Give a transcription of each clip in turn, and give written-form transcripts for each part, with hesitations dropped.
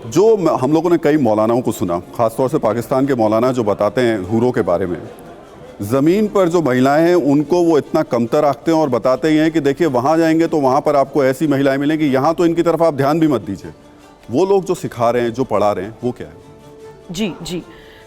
जो हम लोगों ने कई मौलानाओं को सुना, ख़ासतौर से पाकिस्तान के मौलाना जो बताते हैं हूरों के बारे में, ज़मीन पर जो महिलाएं हैं उनको वो इतना कमतर आंकते हैं और बताते ही हैं कि देखिए वहाँ जाएंगे तो वहाँ पर आपको ऐसी महिलाएं मिलेंगी, यहाँ तो इनकी तरफ आप ध्यान भी मत दीजिए। वो लोग जो सिखा रहे हैं, जो पढ़ा रहे हैं, वो क्या है? जी जी,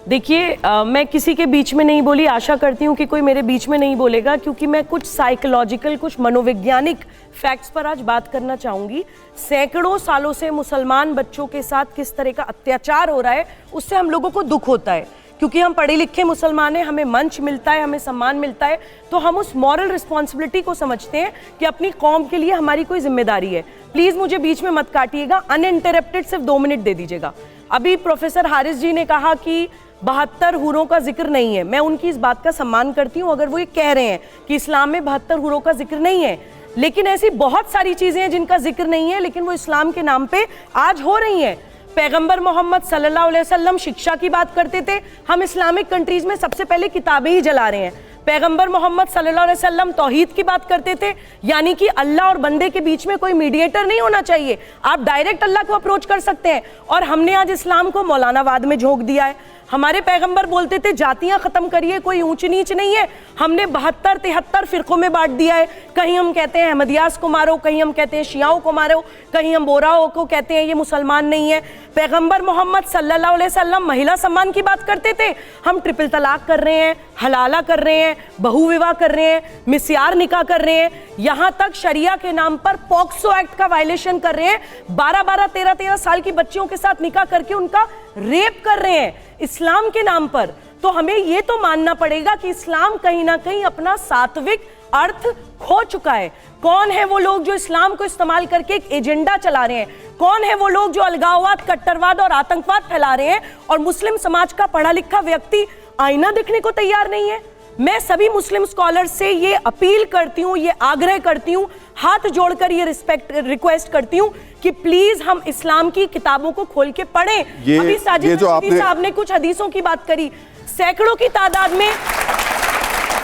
देखिए मैं किसी के बीच में नहीं बोली, आशा करती हूँ कि कोई मेरे बीच में नहीं बोलेगा, क्योंकि मैं कुछ साइकोलॉजिकल, कुछ मनोवैज्ञानिक फैक्ट्स पर आज बात करना चाहूँगी। सैकड़ों सालों से मुसलमान बच्चों के साथ किस तरह का अत्याचार हो रहा है, उससे हम लोगों को दुख होता है, क्योंकि हम पढ़े लिखे मुसलमान हैं, हमें मंच मिलता है, हमें सम्मान मिलता है, तो हम उस मॉरल रिस्पॉन्सिबिलिटी को समझते हैं कि अपनी कौम के लिए हमारी कोई जिम्मेदारी है। प्लीज़ मुझे बीच में मत काटिएगा, अनइंटरप्टेड सिर्फ 2 मिनट दे दीजिएगा। अभी प्रोफेसर हारिस जी ने कहा कि 72 हूरों का जिक्र नहीं है। मैं उनकी इस बात का सम्मान करती हूँ अगर वो ये कह रहे हैं कि इस्लाम में 72 हूरों का जिक्र नहीं है, लेकिन ऐसी बहुत सारी चीज़ें हैं जिनका जिक्र नहीं है, लेकिन वो इस्लाम के नाम पे आज हो रही हैं। पैगंबर मोहम्मद सल्लल्लाहु अलैहि वसल्लम शिक्षा की बात करते थे, हम इस्लामिक कंट्रीज में सबसे पहले किताबें ही जला रहे हैं। पैगंबर मोहम्मद सल्लल्लाहु अलैहि वसल्लम तौहीद की बात करते थे, यानी कि अल्लाह और बंदे के बीच में कोई मीडिएटर नहीं होना चाहिए, आप डायरेक्ट अल्लाह को अप्रोच कर सकते हैं। और हमने आज इस्लाम को मौलानावाद में झोंक दिया है। हमारे पैगंबर बोलते थे जातियां खत्म करिए, कोई ऊंच नीच नहीं है, हमने 72-73 फिरकों में बांट दिया है। कहीं हम कहते हैं अहमदियास को मारो, कहीं हम कहते हैं शियाओं को मारो, कहीं हम बोराओं को कहते हैं ये मुसलमान नहीं है। पैगंबर मोहम्मद सल्लल्लाहु अलैहि वसल्लम महिला सम्मान की बात करते थे, हम ट्रिपल तलाक कर रहे हैं, हलाला कर रहे हैं, बहु विवाह कर रहे हैं, मिस्यार निकाह कर रहे हैं, यहाँ तक शरिया के नाम पर पॉक्सो एक्ट का वायलेशन कर रहे हैं। 12-12, 13-13 साल की बच्चियों के साथ निकाह करके उनका रेप कर रहे हैं इस्लाम के नाम पर। तो हमें ये तो मानना पड़ेगा कि इस्लाम कहीं ना कहीं अपना सात्विक अर्थ खो चुका है। कौन है वो लोग जो इस्लाम को इस्तेमाल करके एक एजेंडा चला रहे हैं? कौन है वो लोग जो अलगाववाद, कट्टरवाद और आतंकवाद फैला रहे हैं? और मुस्लिम समाज का पढ़ा लिखा व्यक्ति आईना दिखने को तैयार नहीं है। मैं सभी मुस्लिम स्कॉलर से ये अपील करती हूँ, ये आग्रह करती हूँ, हाथ जोड़कर ये रिक्वेस्ट करती हूँ कि प्लीज हम इस्लाम की किताबों को खोल के पढ़ें। अभी साजिद साहब ने कुछ हदीसों की बात करी, सैकड़ों की तादाद में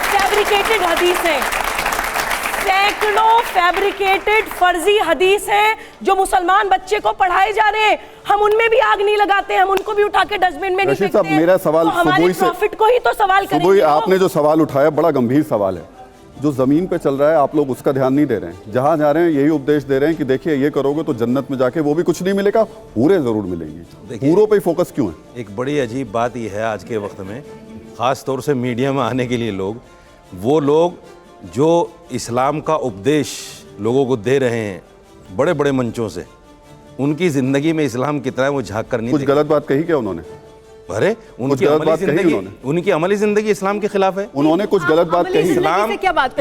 फैब्रिकेटेड हदीस हैं, सैकड़ों फैब्रिकेटेड फर्जी हदीस हैं जो मुसलमान बच्चे को पढ़ाए जा रहे हैं। हम उनमें भी आग नहीं लगाते, हम उनको भी उठा के डस्टबिन में नहीं फेंकते हैं। मेरा सवाल तो हमारे प्रॉफिट को ही तो सवाल करेंगे। आपने जो सवाल उठाया बड़ा गंभीर सवाल है, जो जमीन पे चल रहा है आप लोग उसका ध्यान नहीं दे रहे हैं। जहां जा रहे हैं यही उपदेश दे रहे हैं कि देखिए ये करोगे तो जन्नत में जाके वो भी कुछ नहीं मिलेगा, पूरे जरूर मिलेंगे। पूरों पे फोकस क्यों है? एक बड़ी अजीब बात यह है आज के वक्त में, खास तौर से मीडिया में आने के लिए लोग, वो लोग जो इस्लाम का उपदेश लोगों को दे रहे हैं बड़े बड़े मंचों से, उनकी ज़िंदगी में इस्लाम कितना है वो झांक कर नहीं। कुछ गलत बात कही क्या उन्होंने? अरे उनकी अमली ज़िंदगी इस्लाम के खिलाफ है। उन्होंने कुछ गलत बात कही।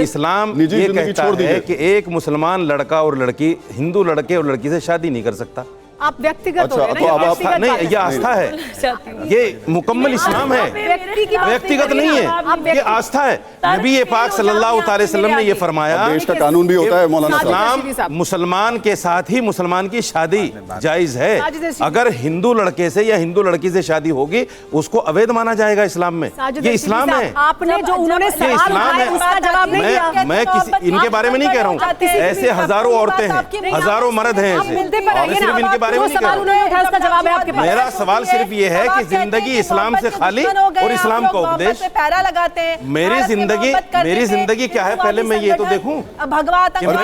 इस्लाम ये कहता है कि एक मुसलमान लड़का और लड़की, हिंदू लड़के और लड़की से शादी नहीं कर सकता। आप व्यक्तिगत हो तो अब आप नहीं, ये आस्था है, ये मुकम्मल इस्लाम है, व्यक्तिगत नहीं है, ये आस्था है। नबी पाक सल्लल्लाहु अलैहि वसल्लम ने ये फरमाया, देश का कानून भी होता है मौलाना साहब, मुसलमान के साथ ही मुसलमान की शादी जायज है। अगर हिंदू लड़के से या हिंदू लड़की से शादी होगी उसको अवैध माना जाएगा इस्लाम में। ये इस्लाम है, आपने जो उन्होंने इस्लाम है। मैं किसी इनके बारे में नहीं कह रहा हूँ, ऐसे हजारों औरतें हैं, हजारों मर्द हैं ऐसे, सिर्फ इनके बारे में नहीं कह रहा हूं। मेरा सवाल सिर्फ ये है कि जिंदगी इस्लाम से खाली और इस्लाम का उपदेश पैरा लगाते हैं। मेरी जिंदगी क्या है पहले मैं ये तो देखूं।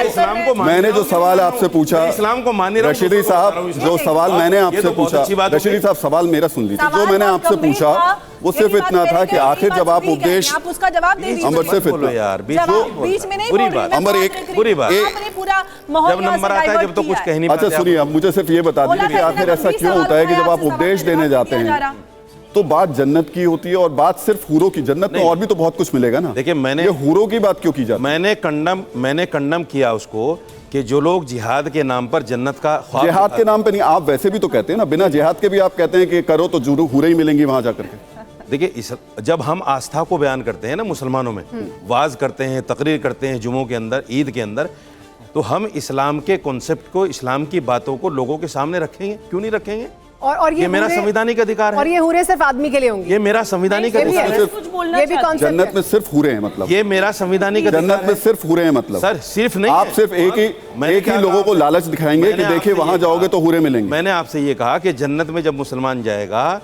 इस्लाम को मैंने जो सवाल आपसे पूछा, इस्लाम को मान रशीदी साहब, जो सवाल मैंने आपसे पूछा, रशीदी साहब सवाल मेरा सुन लीजिए। जो मैंने आपसे पूछा वो सिर्फ इतना था कि आखिर जब आप उपदेश, आप उसका जवाब दे दीजिए। अंबर सिर्फ इतना यार, बीच में नहीं बुरी बात, अंबर एक बुरी बात, जब नंबर आता है जब तो कुछ कह नहीं पाते। अच्छा सुनिए, अब मुझे सिर्फ ये बता दीजिए कि आखिर ऐसा क्यों होता है कि जब आप उपदेश देने जाते हैं तो बात जन्नत की होती है और बात सिर्फ हूरों की? जन्नत में और भी तो बहुत कुछ मिलेगा ना। देखिए, मैंने ये हूरों की बात क्यों की जाती है? मैंने कंडम किया उसको कि जो लोग जिहाद के नाम पर जन्नत का ख्वाब, जिहाद के नाम पे नहीं, आप वैसे भी तो कहते हैं ना, बिना जिहाद के भी आप कहते हैं कि करो तो जरूर हूरें ही मिलेंगी वहां जाकर के। देखिए, जब हम आस्था को बयान करते हैं ना मुसलमानों में, वाज करते हैं, तकरीर करते हैं जुमों के अंदर, ईद के अंदर, तो हम इस्लाम के कॉन्सेप्ट को, इस्लाम की बातों को लोगों के सामने रखेंगे। क्यों नहीं रखेंगे? और ये मेरा हूरे- संवैधानिक अधिकार और है, ये हूरे सिर्फ आदमी के लिए होंगे। ये मेरा संवैधानिक ये भी अधिकार है। है, कुछ बोलना ये भी चाहती हूँ। कॉन्सेप्ट जन्नत में सिर्फ हूरे हैं मतलब, ये मेरा संवैधानिक अधिकार जन्नत में है सिर्फ हूरे हैं मतलब। सर। सिर्फ नहीं आप है। सिर्फ एक मैंने ही क्या लोगों कहा? को लालच दिखाएंगे कि मैंने देखिए आपसे वहां ये जाओगे कहा- तो हूरे मिलेंगे। मैंने आपसे ये कहा कि जन्नत में जब मुसलमान जाएगा,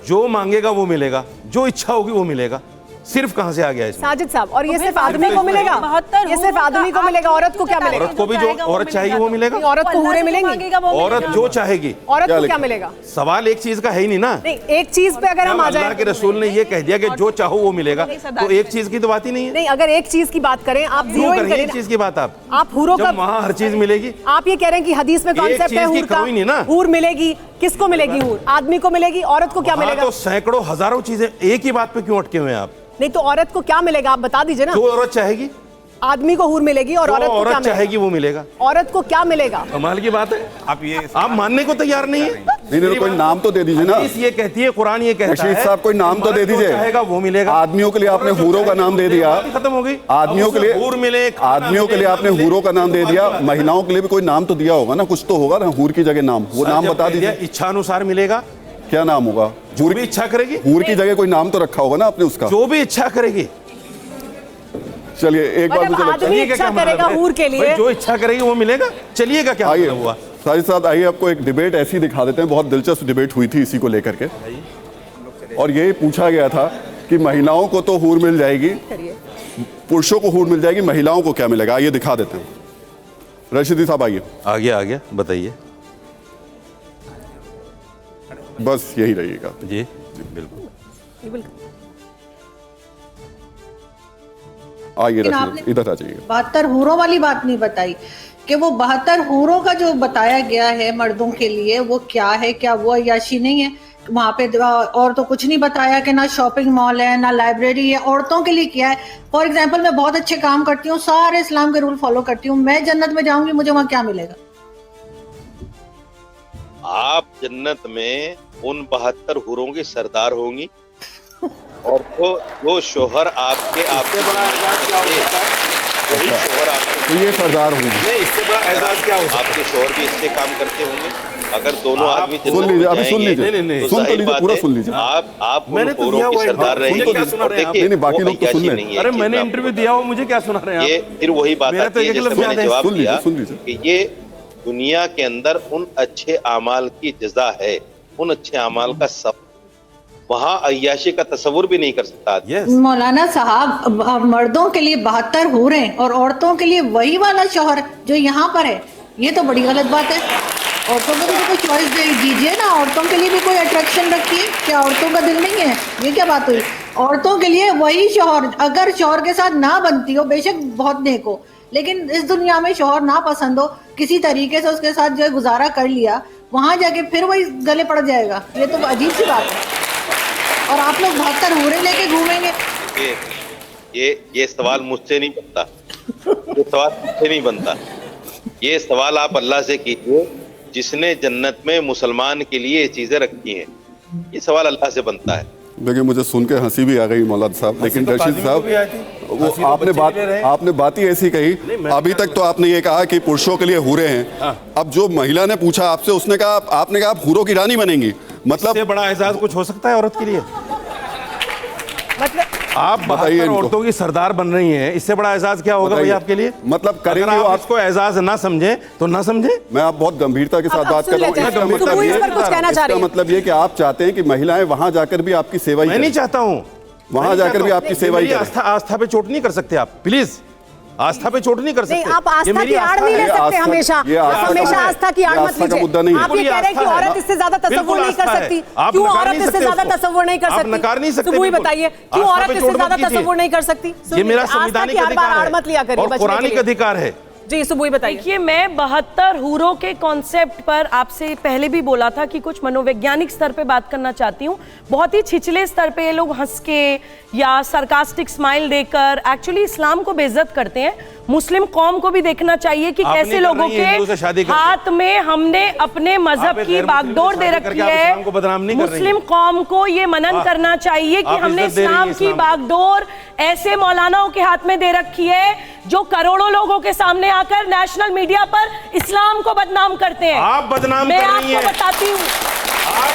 जो मांगेगा वो मिलेगा, जो इच्छा होगी वो मिलेगा। सिर्फ कहाँ से आ गया इसमें? साजिद साहब, और ये तो सिर्फ फिर आदमी को मिलेगा? 72 ये सिर्फ आदमी को मिलेगा, औरत को क्या मिलेगा? औरत को भी जो औरत चाहिए वो मिलेगा। नहीं, औरत को हूरे मिलेंगी? औरत जो चाहेगी। औरत क्या को क्या लिखा? मिलेगा? सवाल एक चीज का है ही नहीं ना। नहीं, एक चीज पे अगर हम आ अल्लाह जाए, के रसूल ने ये कह दिया कि जो चाहो वो मिलेगा, तो एक चीज की तो बात ही नहीं है। नहीं, अगर एक चीज की बात करें, आप क्यों जीरो इन करेंगे करें एक ना। चीज की बात आप? आप हूरों का, जब वहाँ हर चीज मिलेगी। आप ये कह रहे हैं कि हदीस में एक कॉन्सेप्ट चीज है की हूर का, कमी नहीं ना। हूर मिलेगी, किसको मिलेगी हूर? आदमी को मिलेगी, औरत को क्या वहाँ मिलेगा? तो सैकड़ों हजारों चीजें, एक ही बात पे क्यों अटके हुए हैं आप? नहीं तो औरत को क्या मिलेगा, आप बता दीजिए ना। जो औरत चाहेगी, आदमी को हूर मिलेगी और जो औरत को क्या औरत मिलेगा? चाहेगी वो मिलेगा। औरत को क्या मिलेगा? कमाल की बात है। आप मानने को तैयार नहीं है। नहीं, कोई नाम तो दे दीजिए ना। हदीस ये कहती है, कुरान ये कहता रशीद है, साहब कोई नाम तो दे जो दीजिए। चाहेगा वो मिलेगा। आदमियों के लिए आपने हूरों का नाम दे दिया, खत्म हो गई। आदमियों के लिए हूर मिले, आदमियों के लिए आपने हूरों का नाम दे दिया, महिलाओं के लिए भी कोई नाम तो दिया होगा ना, कुछ तो होगा ना हूर की जगह नाम, वो नाम बता दीजिए। इच्छा अनुसार मिलेगा। क्या नाम होगा? जो भी इच्छा करेगी, हूर की जगह कोई नाम तो रखा होगा ना आपने उसका। जो भी इच्छा करेगी। चलिए एक बात मतलब मुझे लगता आदमी है, चलिएगा इच्छा क्या करेगा मतलब है? हूर के लिए। भाई जो इच्छा करेगी वो मिलेगा। चलिएगा क्या आइए मतलब हुआ? साजिद साहब आइए, आपको एक डिबेट ऐसी दिखा देते हैं, बहुत दिलचस्प डिबेट हुई थी इसी को लेकर के, और यही पूछा गया था कि महिलाओं को तो हूर मिल जाएगी, पुरुषों को हूर मिल जाएगी, महिलाओं को क्या मिलेगा? आइए दिखा देते हैं। रशीदी साहब आइए, आ गया बताइए। बस यही रहिएगा। जी बिल्कुल। आइए लेकिन रशीद, इधर आ जाइए। 72 हूरों वाली बात नहीं बताई कि वो 72 हूरों का जो बताया गया है मर्दों के लिए वो क्या है? क्या वो अय्याशी नहीं है? वहाँ पे और तो कुछ नहीं बताया कि ना शॉपिंग मॉल है ना लाइब्रेरी है। औरतों के लिए क्या है? फॉर एग्जाम्पल मैं बहुत अच्छे काम करती हूँ, सारे इस्लाम के रूल फॉलो करती हूँ, मैं जन्नत में जाऊंगी, मुझे वहाँ क्या मिलेगा? आप जन्नत में उन 72 हूरों की सरदार होंगी, और वो शोहर आपके बड़ा एजाज क्या हो सकता है? वही शोहर आपके तो ये सरदार होंगे। नहीं, इससे बड़ा एजाज क्या हो सकता है? आपके शोहर भी इससे काम करते होंगे। अगर दोनों आप आदमी सुन लीजिए, अभी सुन लीजिए, नहीं, तो सुन तो जाहिर लीजिए, बात पूरा है, सुन लीजिए। आप उन मैंने तो हूरों दिया की हुआ है, सरदार मुझे रहेंगे। क्या सुना और रहे हैं आप? देखिए, नहीं, बाकी वो लोग तो सुन अय्याशी लें। नहीं है, अरे ये मैंने चीज़ इंटरव्यू दिया हुआ, मुझे क्या सुना रहे हैं ये आप? फिर वही बात मेरा तो आती है, एक जैसे लफ्ज़ मैंने याद है। जवाब सुन लीजिए, दिया सुन लीजिए। कि ये दुनिया के अंदर उन अच्छे अमाल की जजा है, उन अच्छे अमाल का सब, वहाँ अय्याशी का तस्वुर भी नहीं कर सकता आदमी। Yes. मौलाना साहब, मर्दों के लिए 72 हूरें और औरतों के लिए वही वाला शौहर जो यहाँ पर है, ये तो बड़ी गलत बात है। औरतों को भी कोई चॉइस दीजिए ना, औरतों के लिए भी कोई अट्रैक्शन रखिए। क्या औरतों का दिल नहीं है? ये क्या बात हुई? औरतों के लिए वही शौहर, अगर शौहर के साथ ना बनती हो, बेशक बहुत नेक हो, लेकिन इस दुनिया में शौहर ना पसंद हो, किसी तरीके से उसके साथ जो है गुजारा कर लिया, वहां जाके फिर वही गले पड़ जाएगा। ये तो अजीब सी बात है। और आप लोग 72 हूरें लेके घूमेंगे। ये सवाल मुझसे नहीं बनता, ये सवाल मुझसे नहीं बनता। ये सवाल आप अल्लाह से कीजिए जिसने जन्नत में मुसलमान के लिए ये चीजें रखी हैं। ये सवाल अल्लाह से बनता है। देखिए मुझे सुन के हंसी भी आ गई मौलाना साहब, लेकिन तो रशीद काजिम को भी आई थी। साहब वो हंसी तो आपने बात ही ऐसी कही। अभी तक तो आपने ये कहा कि पुरुषों के लिए हूरे हैं, अब जो महिला ने पूछा आपसे, उसने कहा, आपने कहा आप हूरों की रानी बनेंगी, मतलब इससे बड़ा एजाज कुछ हो सकता है औरत के लिए? मतलब आप बताइए 72 इनको। औरतों की सरदार बन रही हैं, इससे बड़ा एजाज क्या होगा भाई बताइए। आपके लिए? मतलब अगर करेंगे आप वो आप, इसको एजाज ना समझे तो ना समझे। मैं आप बहुत गंभीरता के साथ बात कर रहा हूँ। सुन लेते हैं। इसका मतलब सुबह ये, इस पर कुछ कहना चाह रही इसका है। मतलब ये कि आप चाहते हैं कि महिलाएं वहां जाकर भी आपकी सेवा ही मैं नहीं करें, चाहता हूँ, वहां जाकर भी आपकी सेवा ही मेरी करें। आस्था पे चोट नहीं कर सकते आप, प्लीज आस्था पे चोट नहीं कर सकते। नहीं, आप ये आस्था मेरी की आड़ नहीं ले ये सकते आस्था- हमेशा। ये आप आस्था हमेशा का- आस्था की आड़ ये मत आस्था का लीजिए। मुद्दा नहीं है। आप ये कह रहे हैं कि आस्था है। औरत इससे ज्यादा तसव्वुर बिल्कुल नहीं कर आस्था है। सकती। आप क्यों नकार औरत नहीं इससे सकते ज्यादा उसको। तसव्वुर नहीं कर आप सकती? नकार नहीं सकते सुबह बिल्कुल। बताइए क्यों आस्था औरत पे इससे चोट मत ज्यादा कीजिए। तसव्वुर नहीं कर सकती? ये मेरा आस्था की संवैधानिक हर बार आड़ अधिकार मत लिया है करिए और बचने के पुरानिक लिए। अधिकार है। जी सुबह बताइए। देखिए, मैं 72 हूरों के कॉन्सेप्ट पर आपसे पहले भी बोला था कि कुछ मनोवैज्ञानिक स्तर पे बात करना चाहती हूँ। बहुत ही छिछले स्तर पे ये लोग हंस के या सरकास्टिक स्माइल देकर एक्चुअली इस्लाम को बेइज्जत करते हैं। मुस्लिम कौम को भी देखना चाहिए कि आप कैसे नहीं कर लोगों रही हैं हिंदू से शादी के करके। हाथ में हमने अपने आप मजहब एक की गैर मुस्लिम बागडोर से दे शादी रखी करके आप है। इस्लाम को बदनाम नहीं कर रही हैं। मुस्लिम कौम को ये मनन करना चाहिए कि आप हमने इज्जत दे रही हैं इस्लाम की इस्लाम को। बागडोर ऐसे मौलानाओं के हाथ में दे रखी है जो करोड़ों लोगों के सामने आकर नेशनल मीडिया पर इस्लाम को बदनाम करते हैं। आप बदनाम मैं कर रही आपको हैं। बताती हूँ। आप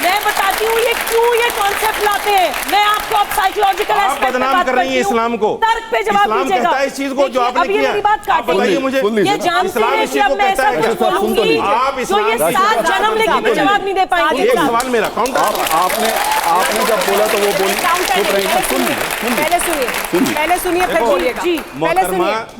मैं बताती हूँ ये क्यों ये कॉन्सेप्ट लाते हैं। मैं आपको अब साइकोलॉजिकल आप एस्पेक्ट पे बदनाम बात कर रही हैं करती हूँ। इस्लाम को। तर्क पे जवाब इस्लाम दीजिएगा। कहता है इस चीज को जो देखिए, आपने अब ये किया। मेरी बात आप काटेंगे। बताइए मुझे। सुन लीजिए। ये जानते इस्लाम हैं इस कि चीज अब को मैं कहता ऐसा है। कुछ अच्छा, सुन तो बोलूंगी लीजिए। आप जो इस्लाम ये की 7 जन्म लेके भी जवाब नहीं दे पाएंगे। एक सवाल मेरा काउंटर आपने जब बोला तो वो बोली काउंटर चुप रही। सुन लीजिए, सुन लीजिए। पहले सुनिए, पहले सुनिए फिर देखो, बोलिएगा। जी, पहले सुनिए। मोहतरमा